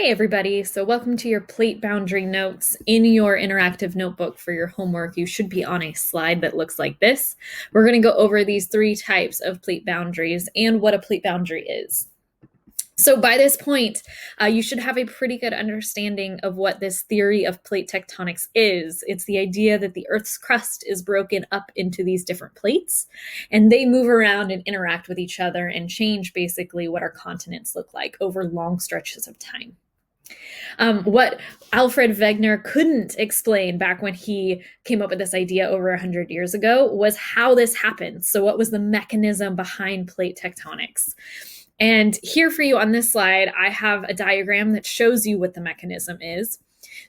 Hey everybody, so welcome to your plate boundary notes. In your interactive notebook for your homework, you should be on a slide that looks like this. We're going to go over these three types of plate boundaries and what a plate boundary is. So by this point, you should have a pretty good understanding of what this theory of plate tectonics is. It's the idea that the Earth's crust is broken up into these different plates, and they move around and interact with each other and change basically what our continents look like over long stretches of time. What Alfred Wegener couldn't explain back when he came up with this idea over 100 years ago was how this happened. So what was the mechanism behind plate tectonics? And here for you on this slide, I have a diagram that shows you what the mechanism is.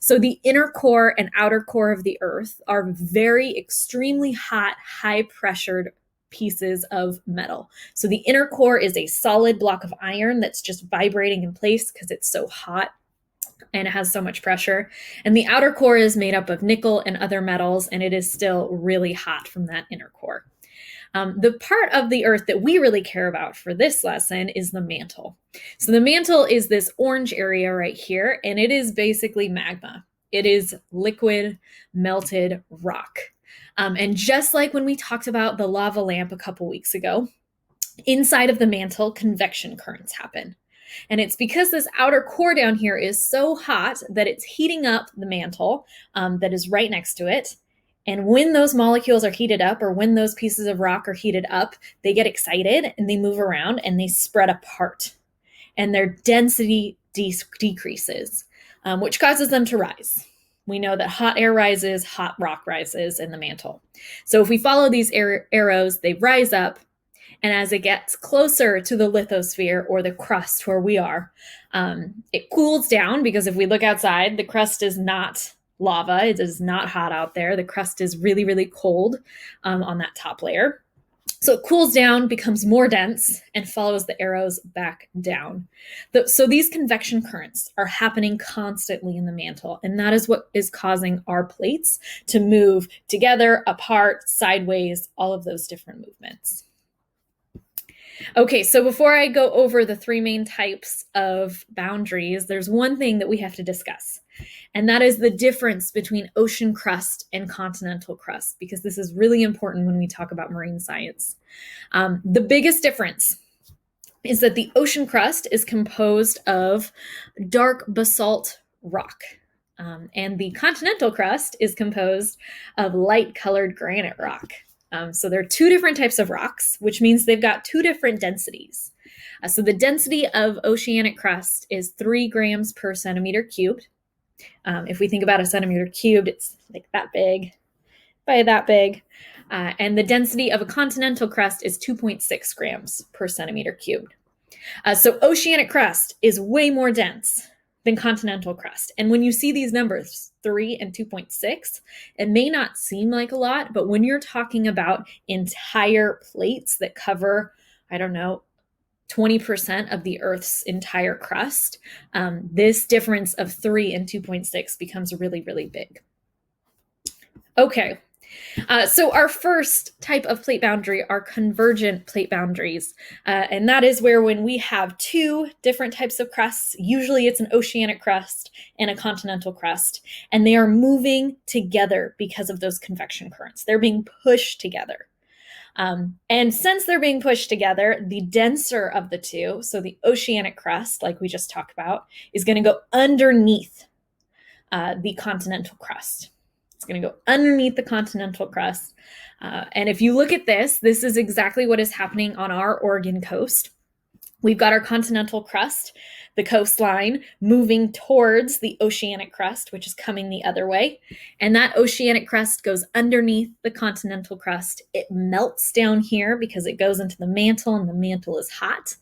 So the inner core and outer core of the Earth are very extremely hot, high-pressured pieces of metal. So the inner core is a solid block of iron that's just vibrating in place because it's so hot and it has so much pressure. And the outer core is made up of nickel and other metals, and it is still really hot from that inner core. The part of the Earth that we really care about for this lesson is the mantle. So the mantle is this orange area right here, and it is basically magma. It is liquid, melted rock. And just like when we talked about the lava lamp a couple weeks ago, inside of the mantle, convection currents happen. And it's because this outer core down here is so hot that it's heating up the mantle that is right next to it. And when those molecules are heated up, or when those pieces of rock are heated up, they get excited and they move around and they spread apart. And their density decreases, which causes them to rise. We know that hot air rises, hot rock rises in the mantle. So if we follow these arrows, they rise up. And as it gets closer to the lithosphere, or the crust where we are, it cools down, because if we look outside, the crust is not lava. It is not hot out there. The crust is really, really cold on that top layer. So it cools down, becomes more dense, and follows the arrows back down. So these convection currents are happening constantly in the mantle, and that is what is causing our plates to move together, apart, sideways, all of those different movements. Okay, so before I go over the three main types of boundaries, there's one thing that we have to discuss, and that is the difference between ocean crust and continental crust, because this is really important when we talk about marine science. The biggest difference is that the ocean crust is composed of dark basalt rock, and the continental crust is composed of light-colored granite rock. So there are two different types of rocks, which means they've got two different densities. So the density of oceanic crust is 3 grams per centimeter cubed. If we think about a centimeter cubed, it's like that big by that big. And the density of a continental crust is 2.6 grams per centimeter cubed. So oceanic crust is way more dense than continental crust. And when you see these numbers, 3 and 2.6, it may not seem like a lot, but when you're talking about entire plates that cover, 20% of the Earth's entire crust, this difference of 3 and 2.6 becomes really, really big. Okay. So our first type of plate boundary are convergent plate boundaries. And that is where when we have two different types of crusts, usually it's an oceanic crust and a continental crust, and they are moving together because of those convection currents. They're being pushed together. And since they're being pushed together, the denser of the two, so the oceanic crust, like we just talked about, is going to go underneath the continental crust. It's going to go underneath the continental crust. And if you look at this is exactly what is happening on our Oregon coast. We've got our continental crust, the coastline, moving towards the oceanic crust, which is coming the other way. And that oceanic crust goes underneath the continental crust. It melts down here because it goes into the mantle, and the mantle is hot.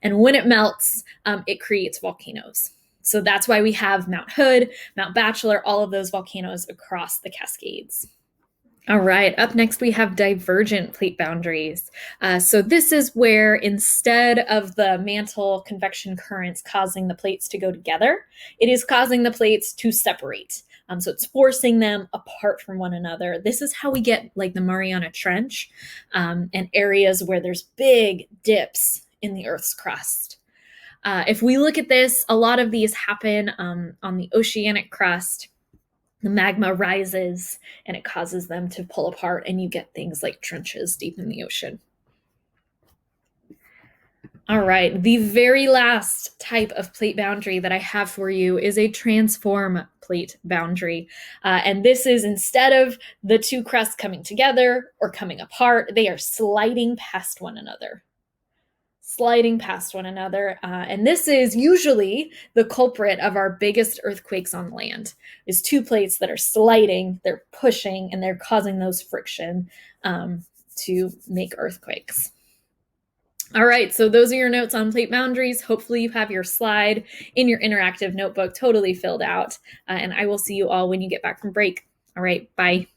And when it melts, it creates volcanoes. So that's why we have Mount Hood, Mount Bachelor, all of those volcanoes across the Cascades. All right, up next we have divergent plate boundaries. So this is where instead of the mantle convection currents causing the plates to go together, it is causing the plates to separate. So it's forcing them apart from one another. This is how we get like the Mariana Trench and areas where there's big dips in the Earth's crust. If we look at this, a lot of these happen on the oceanic crust. The magma rises and it causes them to pull apart, and you get things like trenches deep in the ocean. All right, the very last type of plate boundary that I have for you is a transform plate boundary. And this is, instead of the two crusts coming together or coming apart, they are sliding past one another. Sliding past one another. And this is usually the culprit of our biggest earthquakes on land, is two plates that are sliding, they're pushing, and they're causing those friction to make earthquakes. All right, so those are your notes on plate boundaries. Hopefully you have your slide in your interactive notebook totally filled out, and I will see you all when you get back from break. All right, bye.